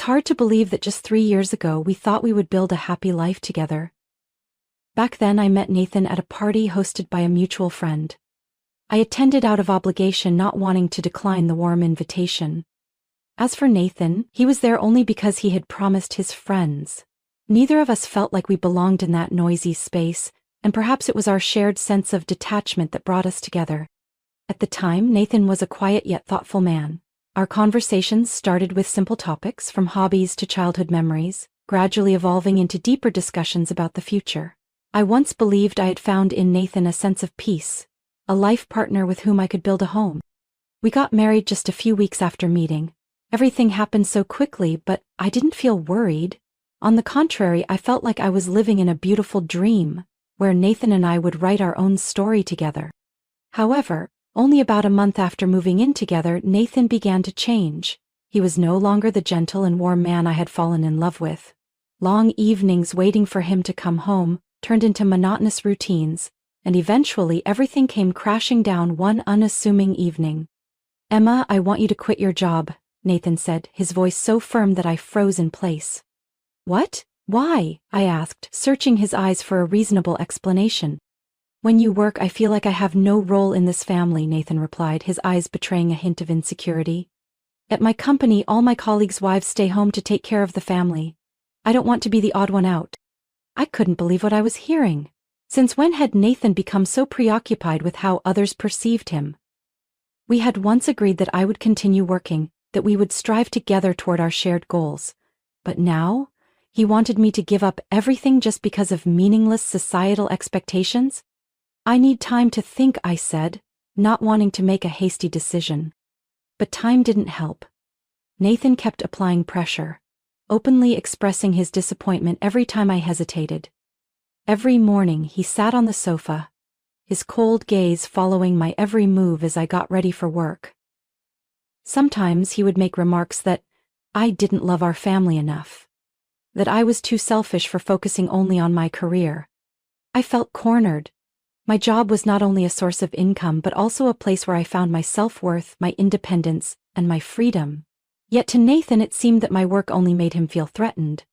hard to believe that just 3 years ago we thought we would build a happy life together. Back then I met Nathan at a party hosted by a mutual friend. I attended out of obligation, not wanting to decline the warm invitation. As for Nathan, he was there only because he had promised his friends. Neither of us felt like we belonged in that noisy space, and perhaps it was our shared sense of detachment that brought us together. At the time, Nathan was a quiet yet thoughtful man. Our conversations started with simple topics, from hobbies to childhood memories, gradually evolving into deeper discussions about the future. I once believed I had found in Nathan a sense of peace, a life partner with whom I could build a home. We got married just a few weeks after meeting. Everything happened so quickly, but I didn't feel worried. On the contrary, I felt like I was living in a beautiful dream, where Nathan and I would write our own story together. However, only about a month after moving in together, Nathan began to change. He was no longer the gentle and warm man I had fallen in love with. Long evenings waiting for him to come home turned into monotonous routines, and eventually everything came crashing down one unassuming evening. "Emma, I want you to quit your job," Nathan said, his voice so firm that I froze in place. "What? Why?" I asked, searching his eyes for a reasonable explanation. "When you work, I feel like I have no role in this family," Nathan replied, his eyes betraying a hint of insecurity. "At my company, all my colleagues' wives stay home to take care of the family. I don't want to be the odd one out." I couldn't believe what I was hearing. Since when had Nathan become so preoccupied with how others perceived him? We had once agreed that I would continue working, that we would strive together toward our shared goals. But now, he wanted me to give up everything just because of meaningless societal expectations? "I need time to think," I said, not wanting to make a hasty decision. But time didn't help. Nathan kept applying pressure, openly expressing his disappointment every time I hesitated. Every morning he sat on the sofa, his cold gaze following my every move as I got ready for work. Sometimes he would make remarks that I didn't love our family enough, that I was too selfish for focusing only on my career. I felt cornered. My job was not only a source of income but also a place where I found my self-worth, my independence, and my freedom. Yet to Nathan it seemed that my work only made him feel threatened.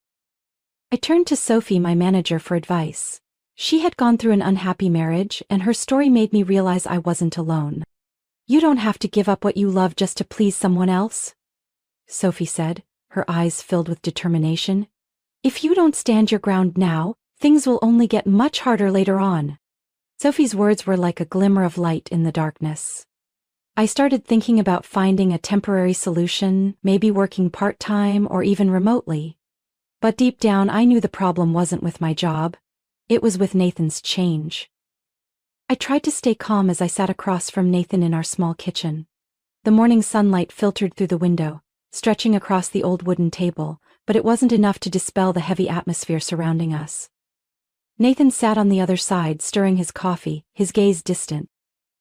I turned to Sophie, my manager, for advice. She had gone through an unhappy marriage, and her story made me realize I wasn't alone. "You don't have to give up what you love just to please someone else," Sophie said, her eyes filled with determination. "If you don't stand your ground now, things will only get much harder later on." Sophie's words were like a glimmer of light in the darkness. I started thinking about finding a temporary solution, maybe working part-time or even remotely. But deep down I knew the problem wasn't with my job. It was with Nathan's change. I tried to stay calm as I sat across from Nathan in our small kitchen. The morning sunlight filtered through the window, stretching across the old wooden table, but it wasn't enough to dispel the heavy atmosphere surrounding us. Nathan sat on the other side, stirring his coffee, his gaze distant.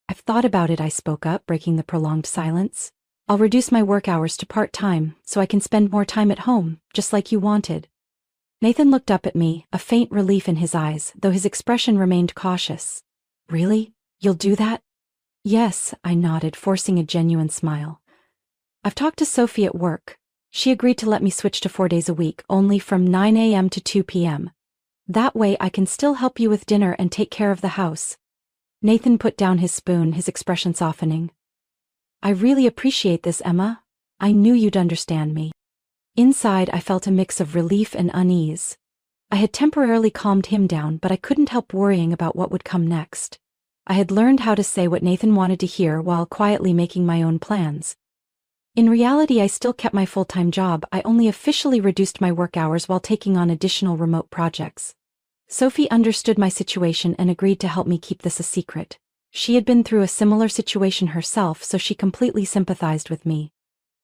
"I've thought about it," I spoke up, breaking the prolonged silence. "I'll reduce my work hours to part-time, so I can spend more time at home, just like you wanted." Nathan looked up at me, a faint relief in his eyes, though his expression remained cautious. "Really? You'll do that?" "Yes," I nodded, forcing a genuine smile. "I've talked to Sophie at work. She agreed to let me switch to 4 days a week, only from 9 a.m. to 2 p.m. That way I can still help you with dinner and take care of the house." Nathan put down his spoon, his expression softening. "I really appreciate this, Emma. I knew you'd understand me." Inside, I felt a mix of relief and unease. I had temporarily calmed him down, but I couldn't help worrying about what would come next. I had learned how to say what Nathan wanted to hear while quietly making my own plans. In reality, I still kept my full-time job. I only officially reduced my work hours while taking on additional remote projects. Sophie understood my situation and agreed to help me keep this a secret. She had been through a similar situation herself, so she completely sympathized with me.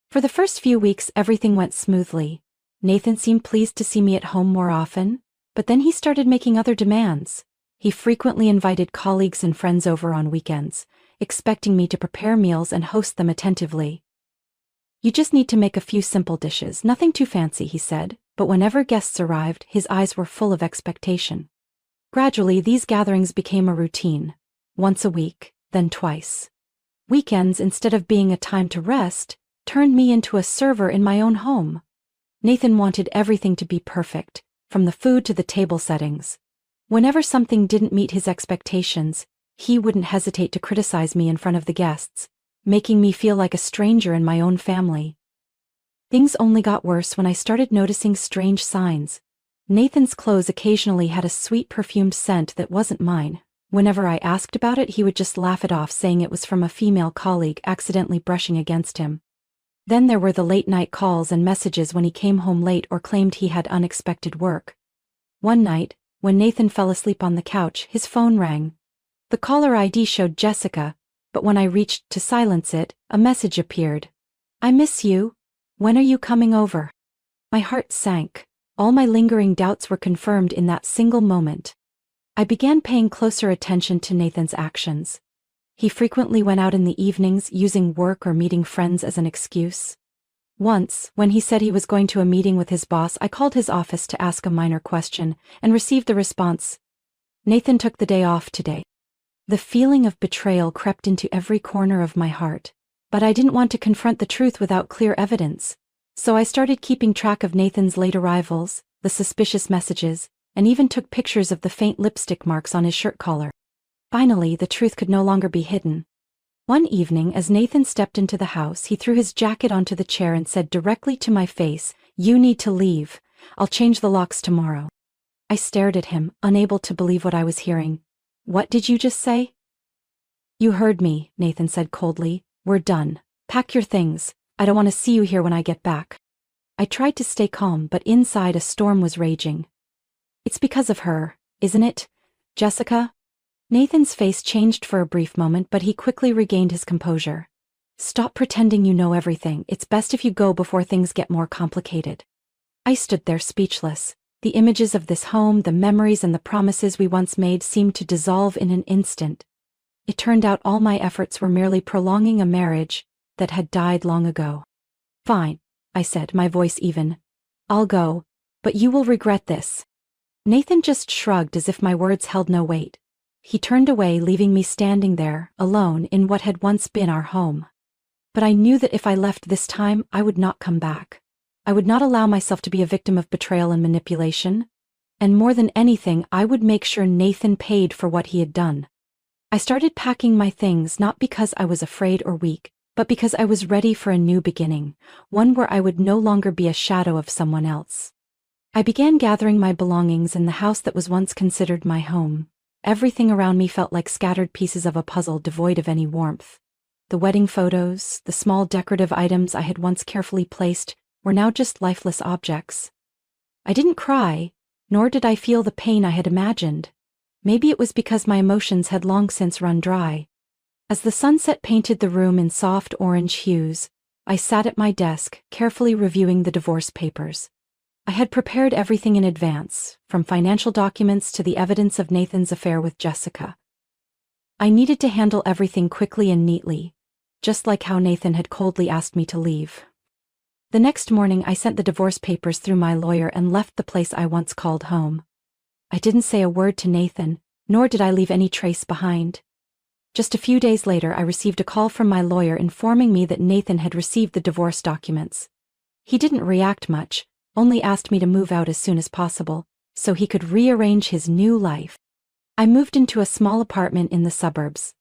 For the first few weeks, everything went smoothly. Nathan seemed pleased to see me at home more often, but then he started making other demands. He frequently invited colleagues and friends over on weekends, expecting me to prepare meals and host them attentively. "You just need to make a few simple dishes, nothing too fancy," he said, but whenever guests arrived, his eyes were full of expectation. Gradually, these gatherings became a routine. Once a week, then twice. Weekends, instead of being a time to rest, turned me into a server in my own home. Nathan wanted everything to be perfect, from the food to the table settings. Whenever something didn't meet his expectations, he wouldn't hesitate to criticize me in front of the guests, making me feel like a stranger in my own family. Things only got worse when I started noticing strange signs. Nathan's clothes occasionally had a sweet perfumed scent that wasn't mine. Whenever I asked about it, he would just laugh it off, saying it was from a female colleague accidentally brushing against him. Then there were the late-night calls and messages when he came home late or claimed he had unexpected work. One night, when Nathan fell asleep on the couch, his phone rang. The caller ID showed Jessica, but when I reached to silence it, a message appeared. "I miss you. When are you coming over?" My heart sank. All my lingering doubts were confirmed in that single moment. I began paying closer attention to Nathan's actions. He frequently went out in the evenings, using work or meeting friends as an excuse. Once, when he said he was going to a meeting with his boss, I called his office to ask a minor question, and received the response, "Nathan took the day off today." The feeling of betrayal crept into every corner of my heart, but I didn't want to confront the truth without clear evidence. So I started keeping track of Nathan's late arrivals, the suspicious messages, and even took pictures of the faint lipstick marks on his shirt collar. Finally, the truth could no longer be hidden. One evening, as Nathan stepped into the house, he threw his jacket onto the chair and said directly to my face, "You need to leave. I'll change the locks tomorrow." I stared at him, unable to believe what I was hearing. "What did you just say?" "You heard me," Nathan said coldly. "We're done. Pack your things. I don't want to see you here when I get back." I tried to stay calm, but inside a storm was raging. "It's because of her, isn't it, Jessica?" Nathan's face changed for a brief moment, but he quickly regained his composure. "Stop pretending you know everything. It's best if you go before things get more complicated." I stood there speechless. The images of this home, the memories and the promises we once made seemed to dissolve in an instant. It turned out all my efforts were merely prolonging a marriage that had died long ago. "Fine," I said, my voice even. "I'll go, but you will regret this." Nathan just shrugged as if my words held no weight. He turned away, leaving me standing there, alone, in what had once been our home. But I knew that if I left this time, I would not come back. I would not allow myself to be a victim of betrayal and manipulation. And more than anything, I would make sure Nathan paid for what he had done. I started packing my things not because I was afraid or weak, but because I was ready for a new beginning, one where I would no longer be a shadow of someone else. I began gathering my belongings in the house that was once considered my home. Everything around me felt like scattered pieces of a puzzle devoid of any warmth. The wedding photos, the small decorative items I had once carefully placed, were now just lifeless objects. I didn't cry, nor did I feel the pain I had imagined. Maybe it was because my emotions had long since run dry. As the sunset painted the room in soft orange hues, I sat at my desk, carefully reviewing the divorce papers. I had prepared everything in advance, from financial documents to the evidence of Nathan's affair with Jessica. I needed to handle everything quickly and neatly, just like how Nathan had coldly asked me to leave. The next morning, I sent the divorce papers through my lawyer and left the place I once called home. I didn't say a word to Nathan, nor did I leave any trace behind. Just a few days later, I received a call from my lawyer informing me that Nathan had received the divorce documents. He didn't react much, only asked me to move out as soon as possible, so he could rearrange his new life. I moved into a small apartment in the suburbs.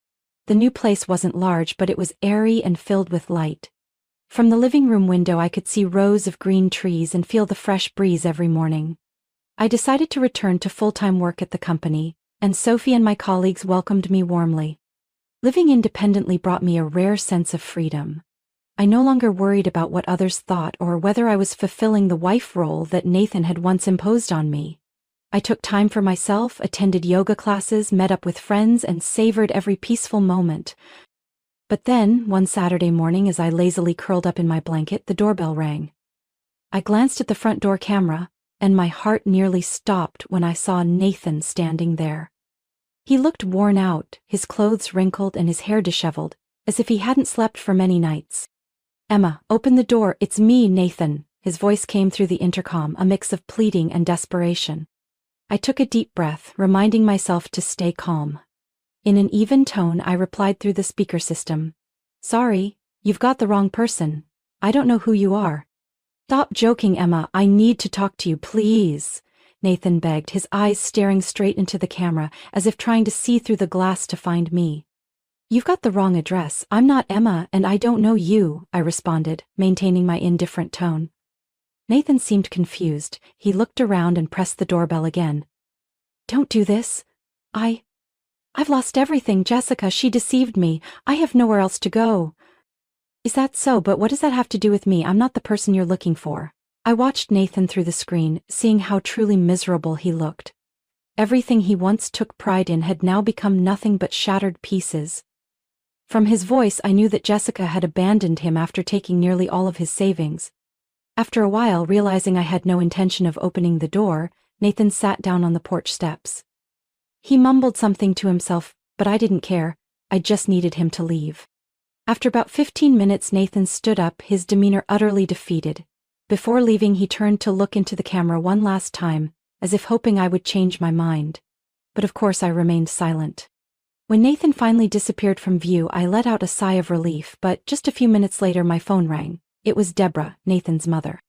The new place wasn't large, but it was airy and filled with light. From the living room window, I could see rows of green trees and feel the fresh breeze every morning. I decided to return to full-time work at the company, and Sophie and my colleagues welcomed me warmly. Living independently brought me a rare sense of freedom. I no longer worried about what others thought or whether I was fulfilling the wife role that Nathan had once imposed on me. I took time for myself, attended yoga classes, met up with friends, and savored every peaceful moment. But then, one Saturday morning, as I lazily curled up in my blanket, the doorbell rang. I glanced at the front door camera, and my heart nearly stopped when I saw Nathan standing there. He looked worn out, his clothes wrinkled and his hair disheveled, as if he hadn't slept for many nights. "Emma, open the door, it's me, Nathan." His voice came through the intercom, a mix of pleading and desperation. I took a deep breath, reminding myself to stay calm. In an even tone, I replied through the speaker system, "Sorry, you've got the wrong person. I don't know who you are." Stop joking, Emma. I need to talk to you, please, Nathan begged, his eyes staring straight into the camera, as if trying to see through the glass to find me. You've got the wrong address. I'm not Emma, and I don't know you, I responded, maintaining my indifferent tone. Nathan seemed confused. He looked around and pressed the doorbell again. Don't do this. I've lost everything, Jessica. She deceived me. I have nowhere else to go. Is that so? But what does that have to do with me? I'm not the person you're looking for. I watched Nathan through the screen, seeing how truly miserable he looked. Everything he once took pride in had now become nothing but shattered pieces. From his voice, I knew that Jessica had abandoned him after taking nearly all of his savings. After a while, realizing I had no intention of opening the door, Nathan sat down on the porch steps. He mumbled something to himself, but I didn't care. I just needed him to leave. After about 15 minutes, Nathan stood up, his demeanor utterly defeated. Before leaving, he turned to look into the camera one last time, as if hoping I would change my mind. But of course I remained silent. When Nathan finally disappeared from view, I let out a sigh of relief, but just a few minutes later my phone rang. It was Deborah, Nathan's mother.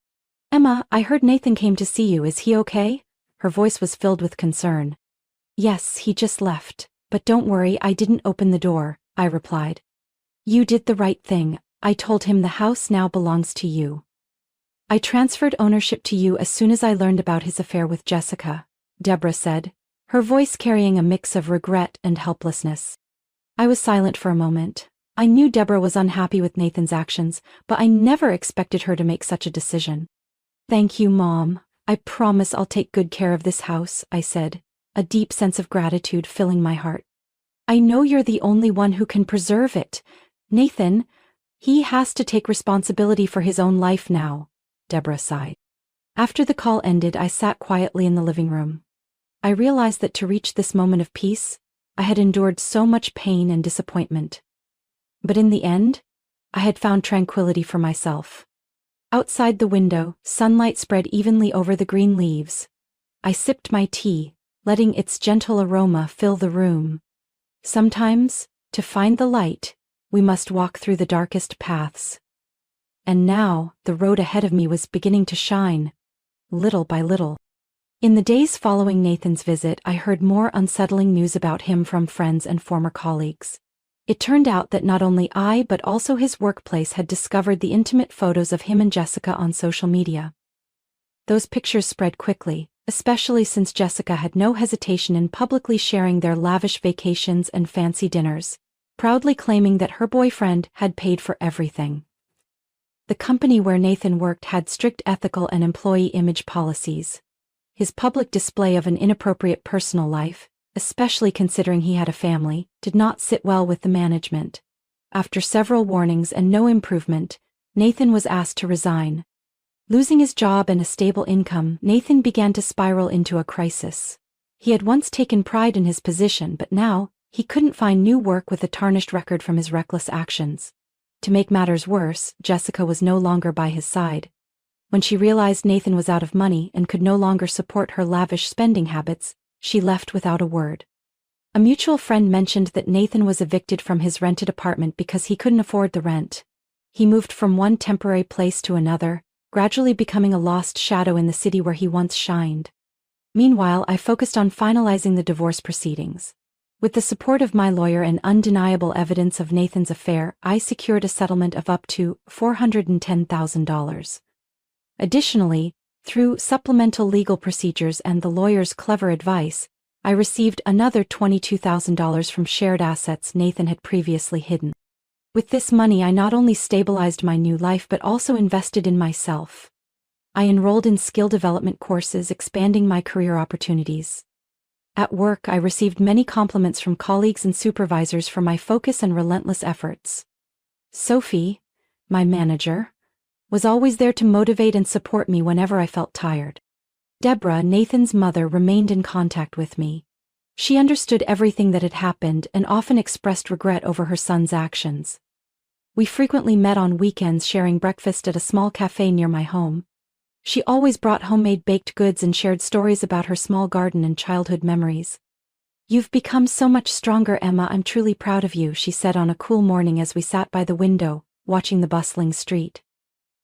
Emma, I heard Nathan came to see you. Is he okay? Her voice was filled with concern. Yes, he just left. But don't worry, I didn't open the door, I replied. You did the right thing. I told him the house now belongs to you. I transferred ownership to you as soon as I learned about his affair with Jessica, Deborah said, her voice carrying a mix of regret and helplessness. I was silent for a moment. I knew Deborah was unhappy with Nathan's actions, but I never expected her to make such a decision. Thank you, Mom. I promise I'll take good care of this house, I said, a deep sense of gratitude filling my heart. I know you're the only one who can preserve it. Nathan, he has to take responsibility for his own life now, Deborah sighed. After the call ended, I sat quietly in the living room. I realized that to reach this moment of peace, I had endured so much pain and disappointment. But in the end, I had found tranquility for myself. Outside the window, sunlight spread evenly over the green leaves. I sipped my tea, letting its gentle aroma fill the room. Sometimes, to find the light, we must walk through the darkest paths. And now, the road ahead of me was beginning to shine, little by little. In the days following Nathan's visit, I heard more unsettling news about him from friends and former colleagues. It turned out that not only I but also his workplace had discovered the intimate photos of him and Jessica on social media. Those pictures spread quickly, especially since Jessica had no hesitation in publicly sharing their lavish vacations and fancy dinners, proudly claiming that her boyfriend had paid for everything. The company where Nathan worked had strict ethical and employee image policies. His public display of an inappropriate personal life, especially considering he had a family, did not sit well with the management. After several warnings and no improvement, Nathan was asked to resign. Losing his job and a stable income, Nathan began to spiral into a crisis. He had once taken pride in his position, but now, he couldn't find new work with a tarnished record from his reckless actions. To make matters worse, Jessica was no longer by his side. When she realized Nathan was out of money and could no longer support her lavish spending habits, she left without a word. A mutual friend mentioned that Nathan was evicted from his rented apartment because he couldn't afford the rent. He moved from one temporary place to another, gradually becoming a lost shadow in the city where he once shined. Meanwhile, I focused on finalizing the divorce proceedings. With the support of my lawyer and undeniable evidence of Nathan's affair, I secured a settlement of up to $410,000. Additionally, through supplemental legal procedures and the lawyer's clever advice, I received another $22,000 from shared assets Nathan had previously hidden. With this money, I not only stabilized my new life but also invested in myself. I enrolled in skill development courses, expanding my career opportunities. At work, I received many compliments from colleagues and supervisors for my focus and relentless efforts. Sophie, my manager, was always there to motivate and support me whenever I felt tired. Deborah, Nathan's mother, remained in contact with me. She understood everything that had happened and often expressed regret over her son's actions. We frequently met on weekends, sharing breakfast at a small cafe near my home. She always brought homemade baked goods and shared stories about her small garden and childhood memories. You've become so much stronger, Emma. I'm truly proud of you, she said on a cool morning as we sat by the window, watching the bustling street.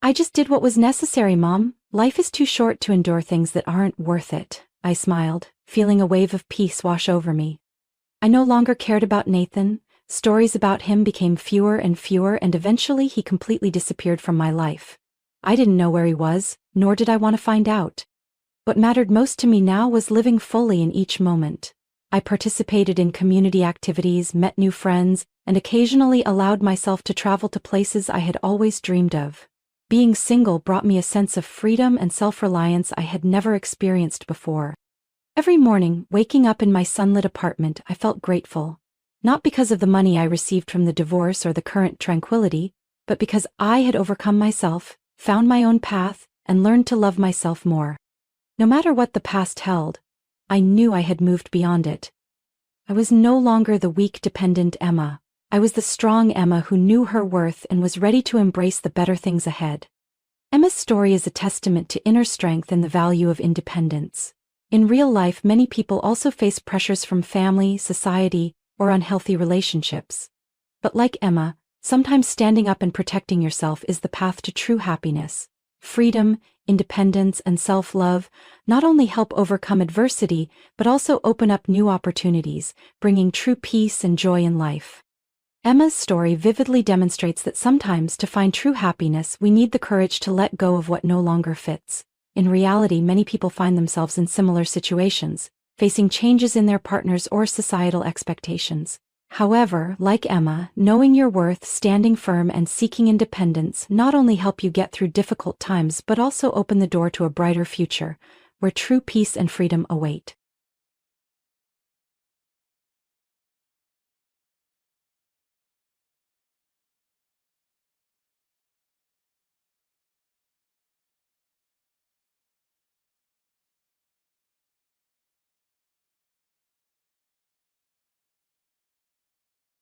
I just did what was necessary, Mom. Life is too short to endure things that aren't worth it, I smiled, feeling a wave of peace wash over me. I no longer cared about Nathan. Stories about him became fewer and eventually he completely disappeared from my life. I didn't know where he was, nor did I want to find out. What mattered most to me now was living fully in each moment. I participated in community activities, met new friends, and occasionally allowed myself to travel to places I had always dreamed of. Being single brought me a sense of freedom and self-reliance I had never experienced before. Every morning, waking up in my sunlit apartment, I felt grateful. Not because of the money I received from the divorce or the current tranquility, but because I had overcome myself, found my own path, and learned to love myself more. No matter what the past held, I knew I had moved beyond it. I was no longer the weak, dependent Emma. I was the strong Emma who knew her worth and was ready to embrace the better things ahead. Emma's story is a testament to inner strength and the value of independence. In real life, many people also face pressures from family, society, or unhealthy relationships. But like Emma, sometimes standing up and protecting yourself is the path to true happiness. Freedom, independence, and self-love not only help overcome adversity, but also open up new opportunities, bringing true peace and joy in life. Emma's story vividly demonstrates that sometimes to find true happiness we need the courage to let go of what no longer fits. In reality, many people find themselves in similar situations, facing changes in their partners or societal expectations. However, like Emma, knowing your worth, standing firm, and seeking independence not only help you get through difficult times but also open the door to a brighter future, where true peace and freedom await.